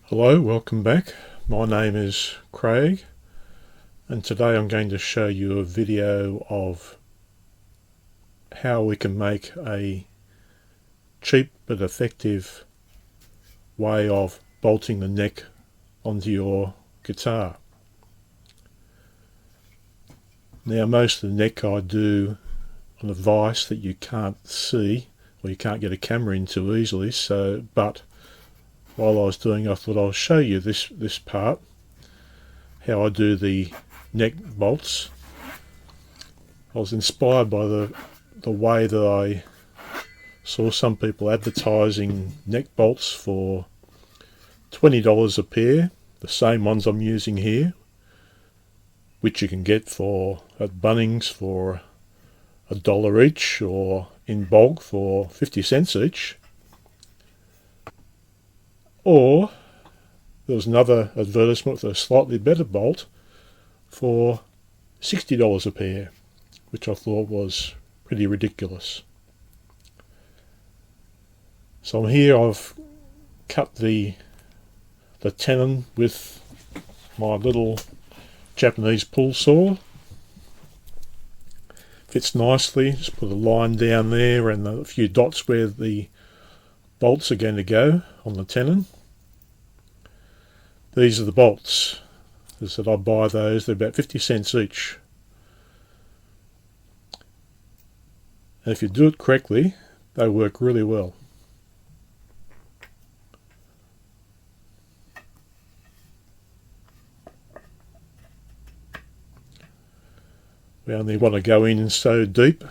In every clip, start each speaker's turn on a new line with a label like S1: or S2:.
S1: Hello, welcome back. My name is Craig, and today I'm going to show you a video of how we can make a cheap but effective way of bolting the neck onto your guitar. Now, most of the neck I do on a vise that you can't see or you can't get a camera into easily, but while I was doing, I thought I'll show you this part, how I do the neck bolts. I was inspired by the way that I saw some people advertising neck bolts for $20 a pair, the same ones I'm using here, which you can get at Bunnings for $1 each, or in bulk for 50 cents each. Or there was another advertisement for a slightly better bolt for $60 a pair, which I thought was pretty ridiculous. So here I've cut the tenon with my little Japanese pull saw. Fits nicely. Just put a line down there and a few dots where the bolts are going to go on the tenon. These are the bolts. As I said, I buy those. They're about 50 cents each. And if you do it correctly, they work really well. We only want to go in so deep.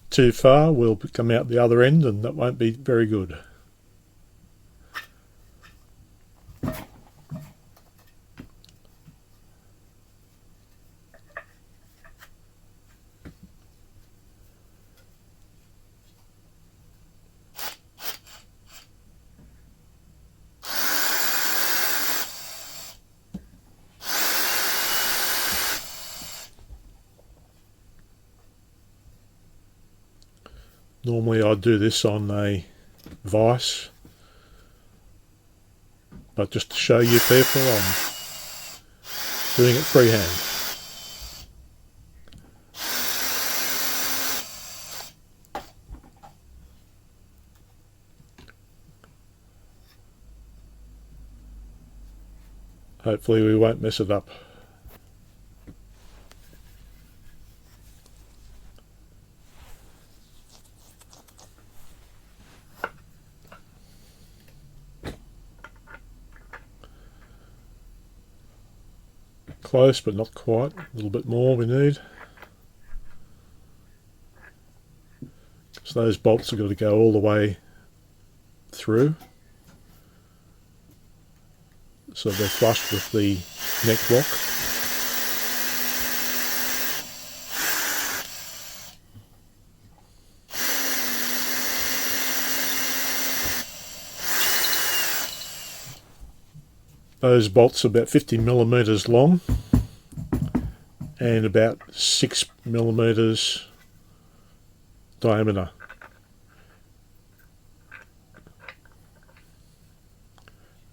S1: Too far, we'll come out the other end, and that won't be very good. Normally I'd do this on a vise, but just to show you people, I'm doing it freehand. Hopefully we won't mess it up. Close, but not quite. A little bit more we need. So those bolts have got to go all the way through, so they're flush with the neck block. Those bolts are about 50 millimeters long and about 6 millimeters diameter.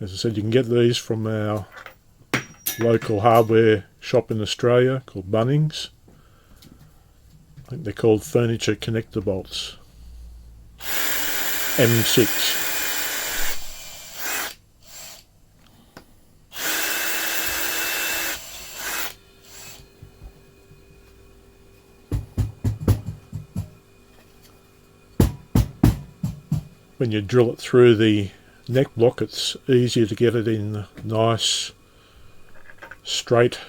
S1: As I said, you can get these from our local hardware shop in Australia called Bunnings. I think they're called furniture connector bolts. M6. When you drill it through the neck block, it's easier to get it in nice, straight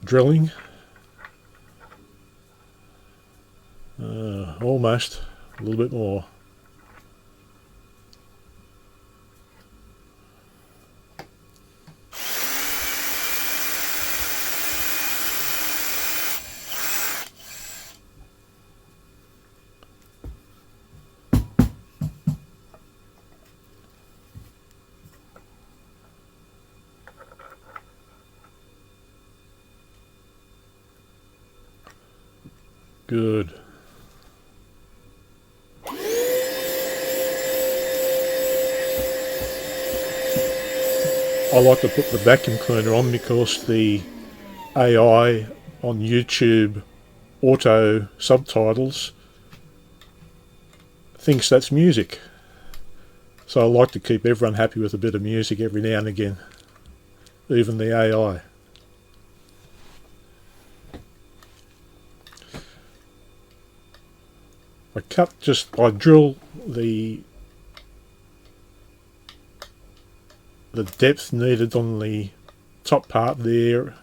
S1: drilling. Almost, a little bit more. Good. I like to put the vacuum cleaner on because the AI on YouTube auto subtitles thinks that's music. So I like to keep everyone happy with a bit of music every now and again, even the AI. I drill the depth needed on the top part there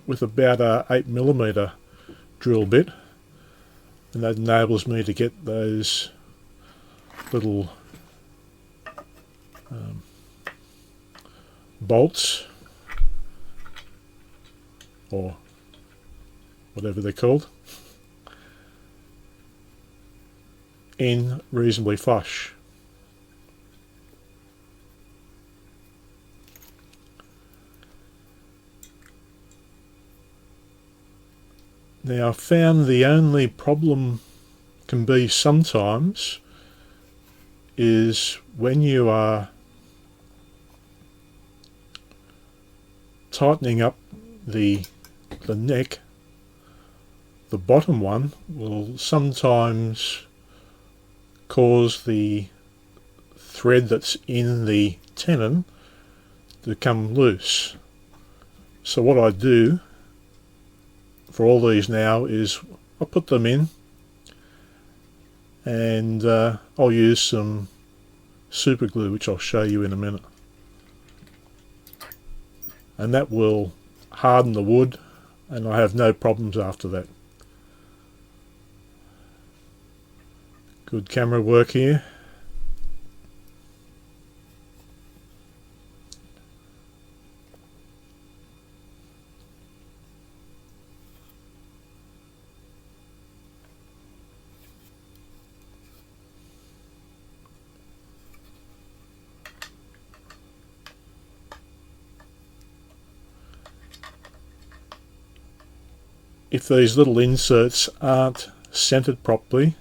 S1: with about a 8mm drill bit, and that enables me to get those little bolts, or whatever they're called, in reasonably flush. Now, I've found the only problem can be sometimes is when you are tightening up the neck, the bottom one will sometimes cause the thread that's in the tenon to come loose. So what I do for all these now is I put them in, and I'll use some super glue, which I'll show you in a minute, and that will harden the wood, and I have no problems after that. Good camera work here. If these little inserts aren't centered properly,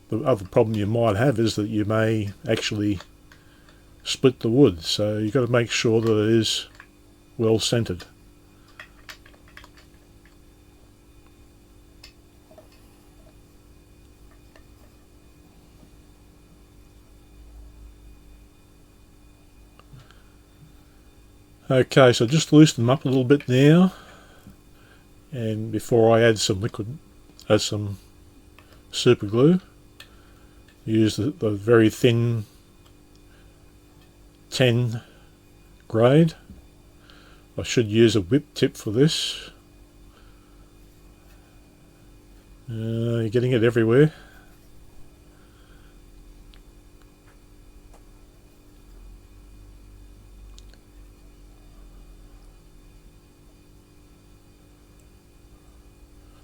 S1: the other problem you might have is that you may actually split the wood, so you've got to make sure that it is well centered. Okay, so just loosen them up a little bit now, and before I add some some super glue, use the very thin 10 grade. I should use a whip tip for this. You're getting it everywhere.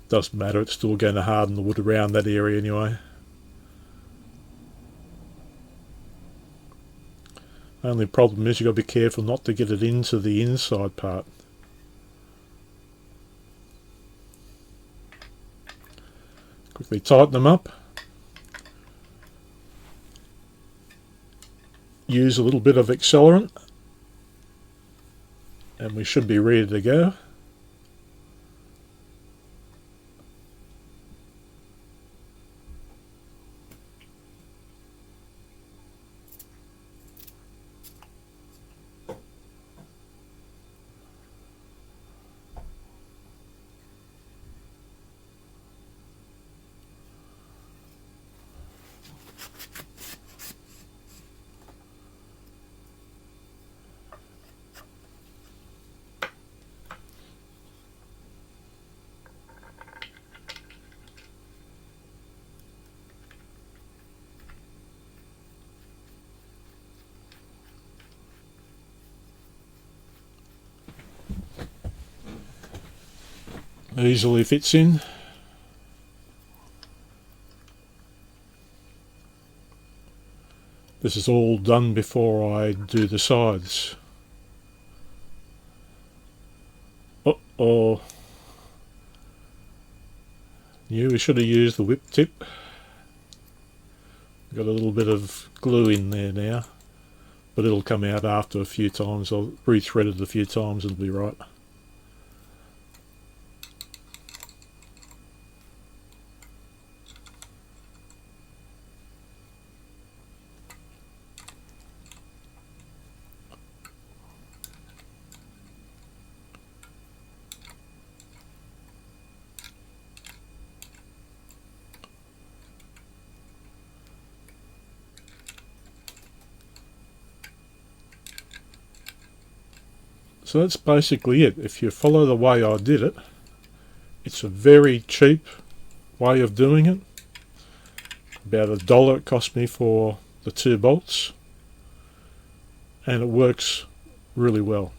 S1: Doesn't matter, it's still going to harden the wood around that area anyway. Only problem is you've got to be careful not to get it into the inside part. Quickly tighten them up. Use a little bit of accelerant, and we should be ready to go. Easily fits in. This is all done before I do the sides. Uh-oh. We should have used the whip tip. Got a little bit of glue in there now. but it'll come out after a few times. I'll rethread it a few times, it'll be right. So that's basically it. If you follow the way I did it, it's a very cheap way of doing it. About $1 it cost me for the 2 bolts, and it works really well.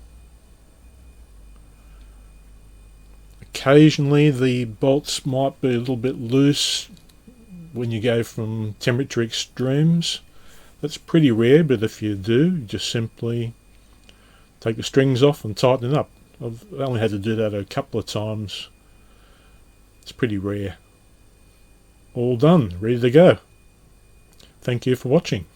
S1: Occasionally the bolts might be a little bit loose when you go from temperature extremes. That's pretty rare, but if you do, you just simply take the strings off and tighten it up. I've only had to do that a couple of times. It's pretty rare. All done, ready to go. Thank you for watching.